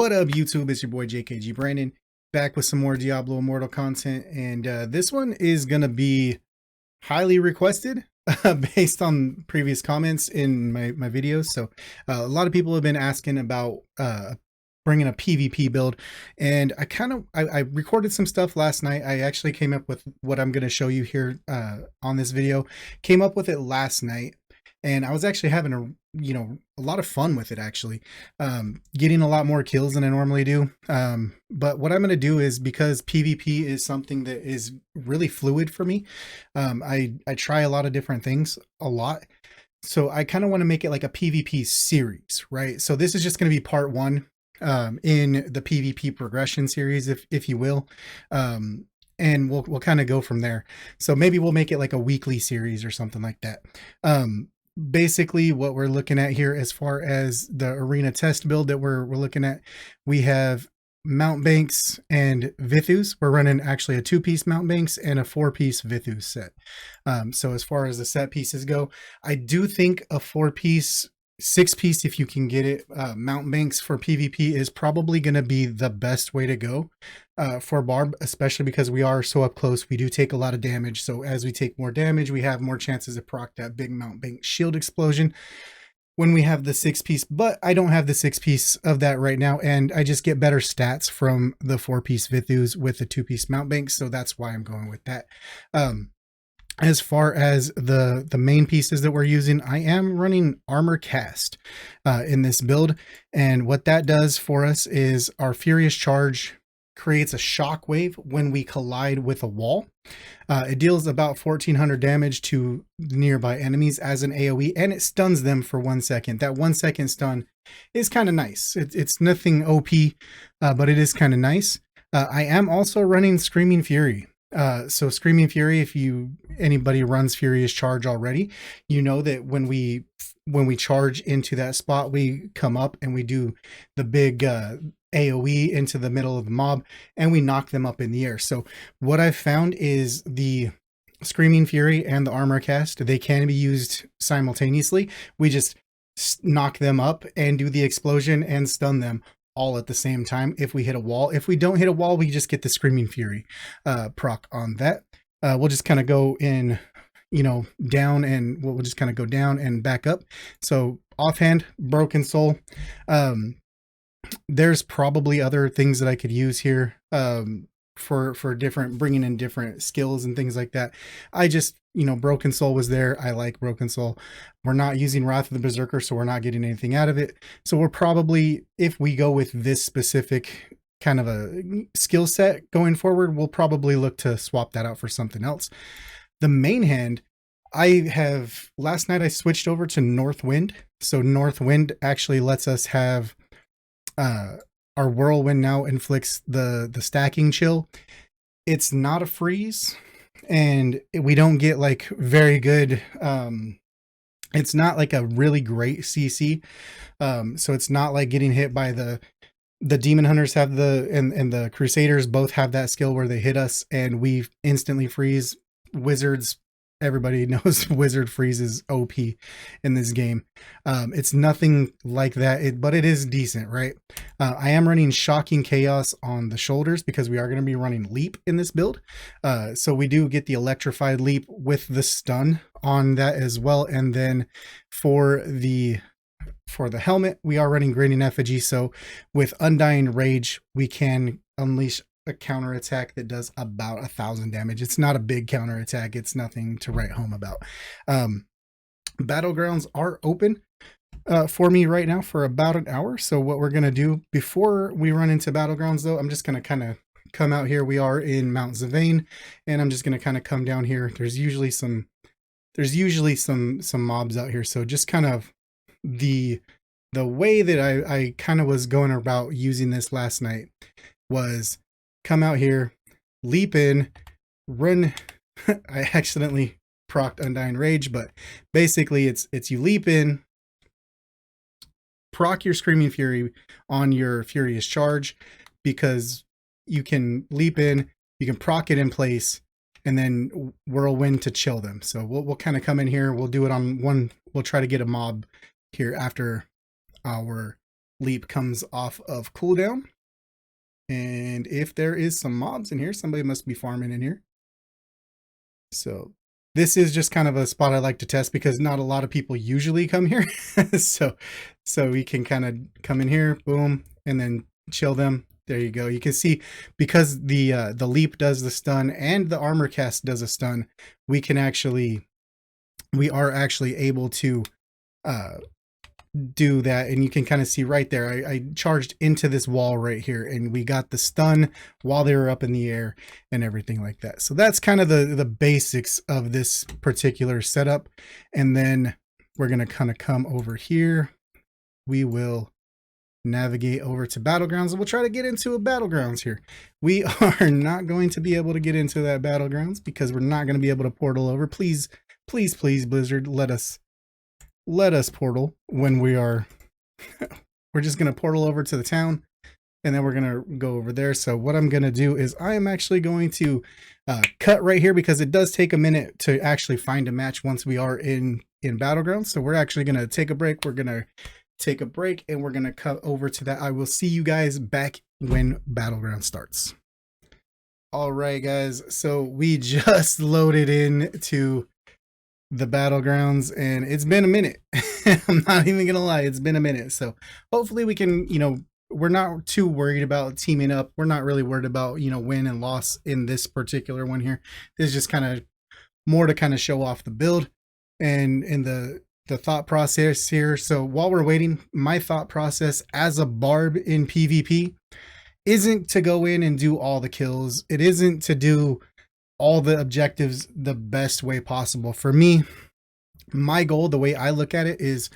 What up, YouTube? It's your boy JKG Brandon, back with some more Diablo Immortal content, and this one is gonna be highly requested based on previous comments in my videos. So a lot of people have been asking about bringing a PvP build, and I recorded some stuff last night. I actually came up with what I'm going to show you here on this video. Came up with it last night, and I was actually having a lot of fun with it, actually, getting a lot more kills than I normally do. But what I'm going to do is, because PvP is something that is really fluid for me, I try a lot of different things a lot. So I kind of want to make it like a PvP series, right? So this is just going to be part one in the PvP progression series, if you will. And we'll kind of go from there. So maybe we'll make it like a weekly series or something like that. Basically what we're looking at here, as far as the arena test build that we're looking at, we have mount banks and Vithus. We're running actually a 2-piece mount banks and a 4-piece Vithus set. So as far as the set pieces go, I do think a 4-piece, 6-piece, if you can get it, mount banks for PvP is probably going to be the best way to go for Barb, especially because we are so up close. We do take a lot of damage, so as we take more damage, we have more chances to proc that big mount bank shield explosion when we have the 6-piece. But I don't have the 6-piece of that right now, and I just get better stats from the 4-piece Vithus with the 2-piece mount banks, so that's why I'm going with that. As far as the main pieces that we're using, I am running armor cast in this build, and what that does for us is our furious charge creates a shockwave when we collide with a wall. It deals about 1400 damage to nearby enemies as an AoE, and it stuns them for 1 second. That 1 second stun is kind of nice. It's nothing OP, but it is kind of nice. I am also running Screaming Fury. So Screaming Fury, if anybody runs Furious Charge already, you know that when we charge into that spot, we come up and we do the big AoE into the middle of the mob, and we knock them up in the air. So what I've found is the Screaming Fury and the armor cast, they can be used simultaneously. We just knock them up and do the explosion and stun them all at the same time if we hit a wall. If we don't hit a wall, we just get the Screaming Fury proc on that. We'll just kind of go in, down, and we'll just kind of go down and back up. So offhand, Broken Soul. There's probably other things that I could use here for different, bringing in different skills and things like that. I just, Broken Soul was there. I like Broken Soul. We're not using Wrath of the Berserker, so we're not getting anything out of it. So we're probably, if we go with this specific kind of a skill set going forward, we'll probably look to swap that out for something else. The main hand, last night I switched over to North Wind. So North Wind actually lets us have our Whirlwind now inflicts the stacking chill. It's not a freeze, and we don't get like very good, it's not like a really great CC, so it's not like getting hit by the Demon Hunters have and the Crusaders both have that skill where they hit us and we instantly freeze. Wizards, everybody knows Wizard freeze is OP in this game. It's nothing like that, but it is decent, right? I am running Shocking Chaos on the shoulders because we are going to be running Leap in this build. So we do get the Electrified Leap with the stun on that as well. And then for the helmet, we are running Grinning Effigy. So with Undying Rage, we can unleash a counter attack that does about 1,000 damage. It's not a big counter attack. It's nothing to write home about. Battlegrounds are open for me right now for about an hour. So what we're going to do before we run into Battlegrounds, though, I'm just going to kind of come out here. We are in Mount Zavane, and I'm just going to kind of come down here. There's usually some mobs out here. So just kind of the way that I kind of was going about using this last night was come out here, leap in, run. I accidentally procced Undying Rage, but basically it's you leap in, proc your Screaming Fury on your Furious Charge, because you can leap in, you can proc it in place, and then Whirlwind to chill them. So we'll kind of come in here, we'll do it on one, we'll try to get a mob here after our leap comes off of cooldown. And if there is some mobs in here, somebody must be farming in here. So this is just kind of a spot I like to test because not a lot of people usually come here. so we can kind of come in here, boom, and then chill them. There you go. You can see because the leap does the stun and the armor cast does a stun, we are actually able to do that, and you can kind of see right there I charged into this wall right here and we got the stun while they were up in the air and everything like that. So that's kind of the basics of this particular setup. And then we're going to kind of come over here. We will navigate over to Battlegrounds and we'll try to get into a Battlegrounds here. We are not going to be able to get into that Battlegrounds because we're not going to be able to portal over. Please Blizzard, let us portal when we are we're just going to portal over to the town and then we're going to go over there. So what I'm going to do is I am actually going to cut right here because it does take a minute to actually find a match once we are in Battlegrounds. So we're actually going to take a break. We're going to take a break and we're going to cut over to that. I will see you guys back when Battleground starts. All right, guys. So we just loaded into the Battlegrounds and it's been a minute. I'm not even gonna lie, it's been a minute. So hopefully we can, we're not too worried about teaming up. We're not really worried about, win and loss in this particular one here. This is just kind of more to kind of show off the build and in the thought process here. So while we're waiting, my thought process as a barb in PvP isn't to go in and do all the kills. It isn't to do all the objectives the best way possible. For me, my goal, the way I look at it is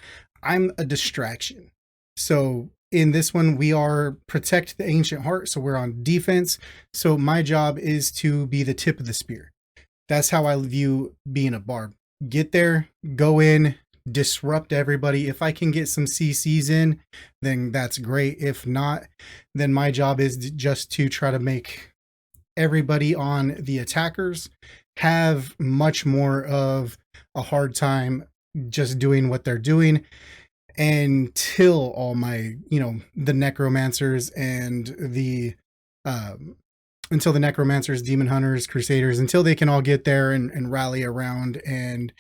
I'm a distraction. So in this one, we are protect the ancient heart. So we're on defense. So my job is to be the tip of the spear. That's how I view being a barb. Get there, go in, disrupt everybody. If I can get some CCs in, then that's great. If not, then my job is just to try to make everybody on the attackers have much more of a hard time just doing what they're doing until all my, the necromancers and the until the necromancers, demon hunters, crusaders, until they can all get there and rally around and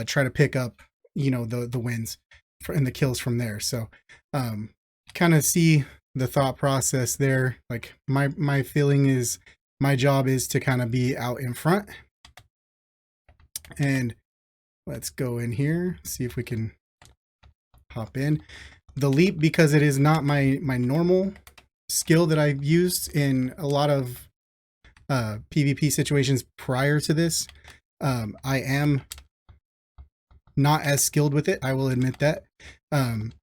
try to pick up, the wins and the kills from there. So kind of see the thought process there. Like my feeling is my job is to kind of be out in front. And let's go in here, see if we can hop in. The leap, because it is not my normal skill that I've used in a lot of PvP situations prior to this. I am not as skilled with it, I will admit that.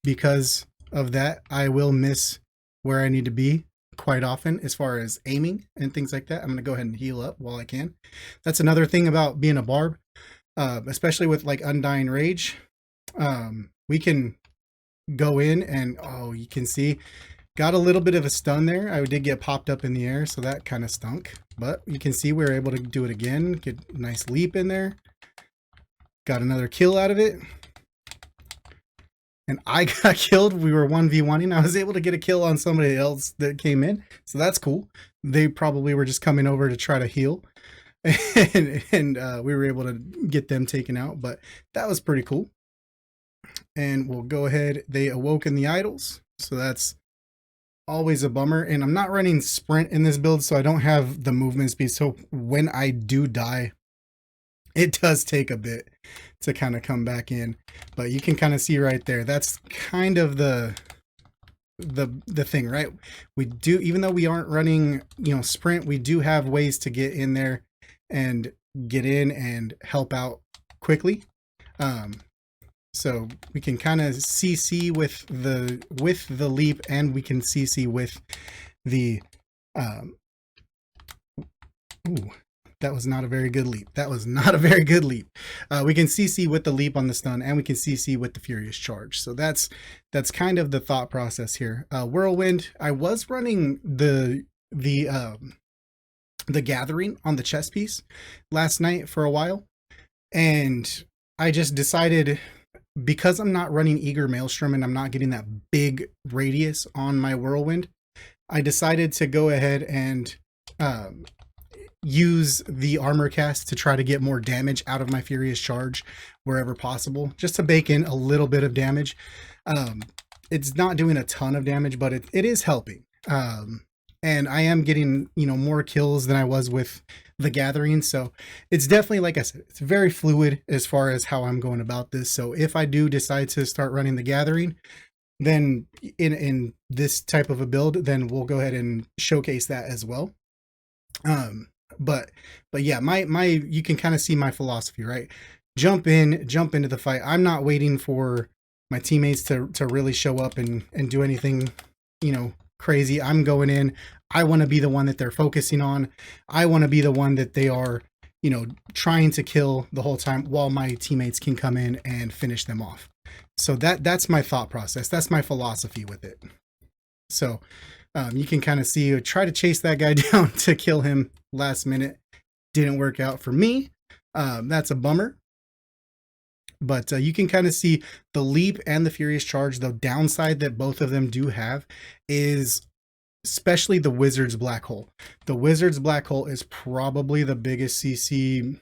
Because of that, I will miss where I need to be quite often as far as aiming and things like that. I'm going to go ahead and heal up while I can. That's another thing about being a barb, especially with like Undying Rage. We can go in and, you can see, got a little bit of a stun there. I did get popped up in the air, so that kind of stunk. But you can see we were able to do it again, get a nice leap in there. Got another kill out of it. And I got killed. We were 1v1ing. I was able to get a kill on somebody else that came in. So that's cool. They probably were just coming over to try to heal. And we were able to get them taken out. But that was pretty cool. And we'll go ahead. They awoken the idols. So that's always a bummer. And I'm not running sprint in this build, so I don't have the movement speed. So when I do die, it does take a bit to kind of come back in, but you can kind of see right there. That's kind of the thing, right? We do, even though we aren't running, sprint, we do have ways to get in there and get in and help out quickly. So we can kind of CC with the leap, and we can CC with the that was not a very good leap. That was not a very good leap. We can CC with the leap on the stun, and we can CC with the furious charge. So that's kind of the thought process here. Whirlwind. I was running the gathering on the chess piece last night for a while, and I just decided, because I'm not running Eager Maelstrom and I'm not getting that big radius on my Whirlwind, I decided to go ahead and use the armor cast to try to get more damage out of my Furious Charge wherever possible, just to bake in a little bit of damage. It's not doing a ton of damage, but it is helping. And I am getting, more kills than I was with the Gathering. So it's definitely, like I said, it's very fluid as far as how I'm going about this. So if I do decide to start running the Gathering, then in this type of a build, then we'll go ahead and showcase that as well. But yeah, my you can kind of see my philosophy, right? Jump into the fight. I'm not waiting for my teammates to really show up and do anything, crazy. I'm going in. I want to be the one that they're focusing on. I want to be the one that they are, trying to kill the whole time, while my teammates can come in and finish them off. So that's my thought process. That's my philosophy with it. So you can kind of see, try to chase that guy down to kill him last minute. Didn't work out for me. That's a bummer. But you can kind of see the Leap and the Furious Charge. The downside that both of them do have is especially the Wizard's Black Hole. The Wizard's Black Hole is probably the biggest CC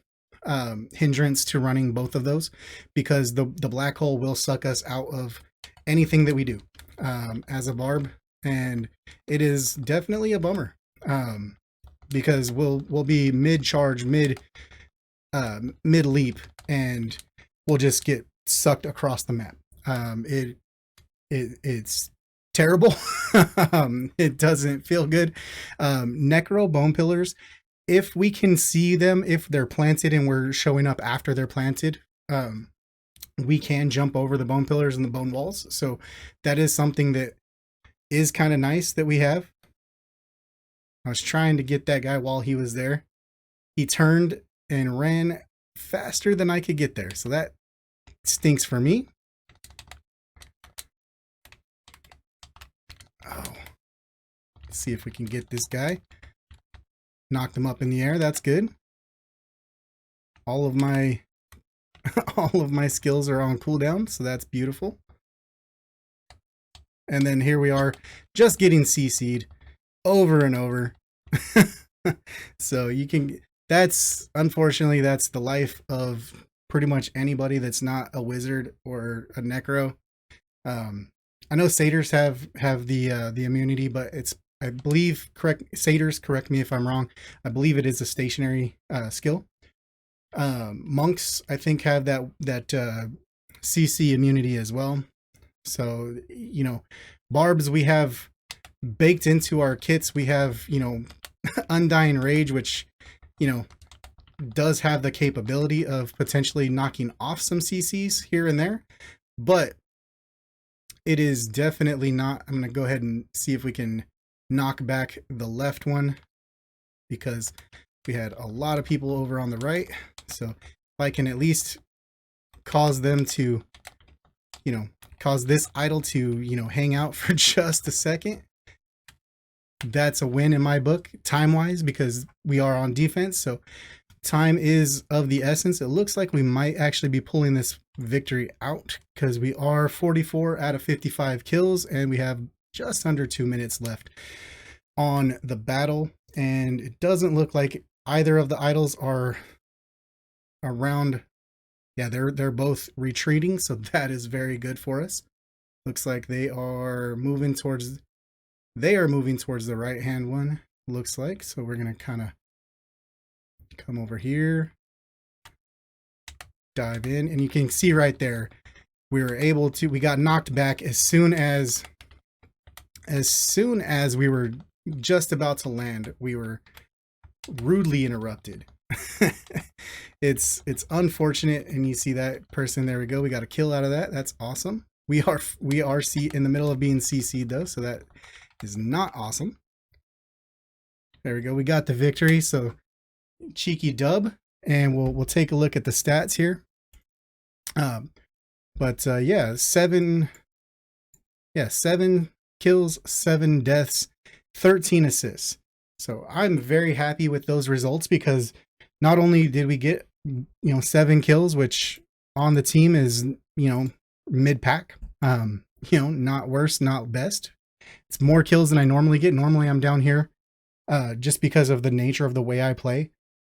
hindrance to running both of those, because the Black Hole will suck us out of anything that we do as a Barb. And it is definitely a bummer, because we'll be mid-charge, mid-leap, and we'll just get sucked across the map. It's terrible. It doesn't feel good. Necro Bone Pillars, if we can see them, if they're planted and we're showing up after they're planted, we can jump over the Bone Pillars and the Bone Walls. So that is something that is kind of nice that we have. I was trying to get that guy while he was there. He turned and ran faster than I could get there. So that stinks for me. Oh, let's see if we can get this guy. Knocked him up in the air. That's good. All of my skills are on cooldown, so that's beautiful. And then here we are, just getting CC'd over and over. So you can, unfortunately, that's the life of pretty much anybody that's not a wizard or a necro. I know satyrs have the immunity, but it's, I believe, satyrs, correct me if I'm wrong, I believe it is a stationary skill. Monks, I think, have that CC immunity as well. So, Barbs, we have baked into our kits, we have, Undying Rage, which, does have the capability of potentially knocking off some CCs here and there, but it is definitely not. I'm going to go ahead and see if we can knock back the left one, because we had a lot of people over on the right. So if I can at least cause them to, cause this idol to, hang out for just a second, that's a win in my book, time-wise, because we are on defense. So time is of the essence. It looks like we might actually be pulling this victory out, because we are 44 out of 55 kills, and we have just under 2 minutes left on the battle. And it doesn't look like either of the idols are around. Yeah, they're both retreating, so that is very good for us. Looks like they are moving towards the right hand one, looks like. So we're gonna kind of come over here, dive in, and you can see right there, we got knocked back as soon as we were just about to land. We were rudely interrupted. It's unfortunate. And you see that person, there we go, we got a kill out of that. That's awesome. We are in the middle of being CC'd though, so that is not awesome. There we go, we got the victory. So cheeky dub, and we'll take a look at the stats here. Yeah, 7 kills, 7 deaths, 13 assists. So I'm very happy with those results, because not only did we get 7 kills, which on the team is mid pack. You know, not worst, not best. It's more kills than I normally get. Normally I'm down here just because of the nature of the way I play.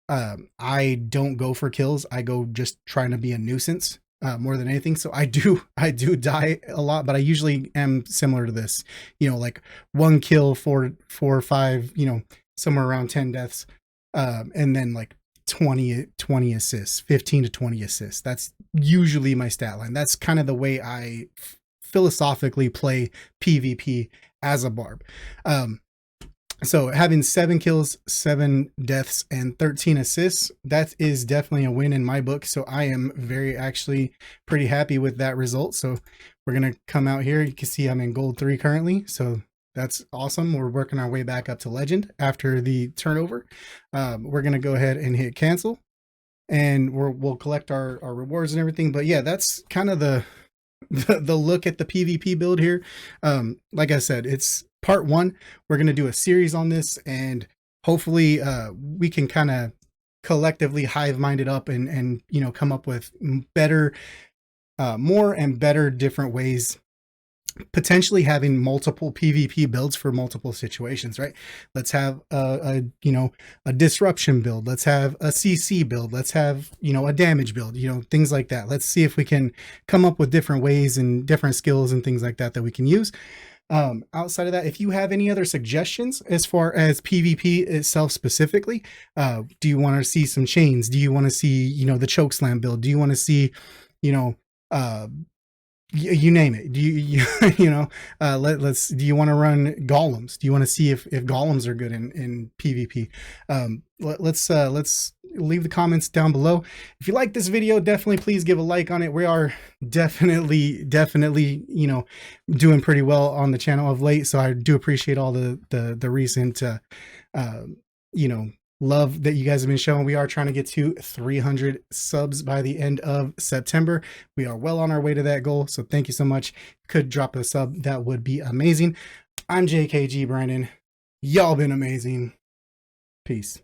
I don't go for kills. I go just trying to be a nuisance more than anything. So I do die a lot, but I usually am similar to this. You know, like 1 kill, 4 or 5. You know, somewhere around 10 deaths, and then like 20 assists, 15 to 20 assists. That's usually my stat line. That's kind of the way I philosophically play PvP as a barb. So having 7 kills, 7 deaths, and 13 assists, that is definitely a win in my book. So I am actually pretty happy with that result. So we're going to come out here. You can see I'm in gold 3 currently. So that's awesome. We're working our way back up to legend after the turnover. We're going to go ahead and hit cancel, and we'll collect our rewards and everything. But yeah, that's kind of the look at the PvP build here. Like I said, it's part 1. We're going to do a series on this, and hopefully we can kind of collectively hive-mind it up and you know, come up with better, more and better different ways, potentially having multiple PvP builds for multiple situations, right? Let's have you know, a disruption build. Let's have a CC build. Let's have, you know, a damage build, you know, things like that. Let's see if we can come up with different ways and different skills and things like that that we can use. Outside of that, if you have any other suggestions as far as PvP itself specifically, do you want to see some chains? Do you want to see, you know, the chokeslam build? Do you want to see, you know, you name it. Do you you know, let's do you want to run golems? Do you want to see if golems are good in PvP? Let's leave the comments down below. If you like this video, definitely please give a like on it. We are definitely, you know, doing pretty well on the channel of late, so I do appreciate all the recent you know, love that you guys have been showing. We are trying to get to 300 subs by the end of September. We are well on our way to that goal, so thank you so much. Could drop a sub, that would be amazing. I'm JKG Brandon. Y'all been amazing. Peace.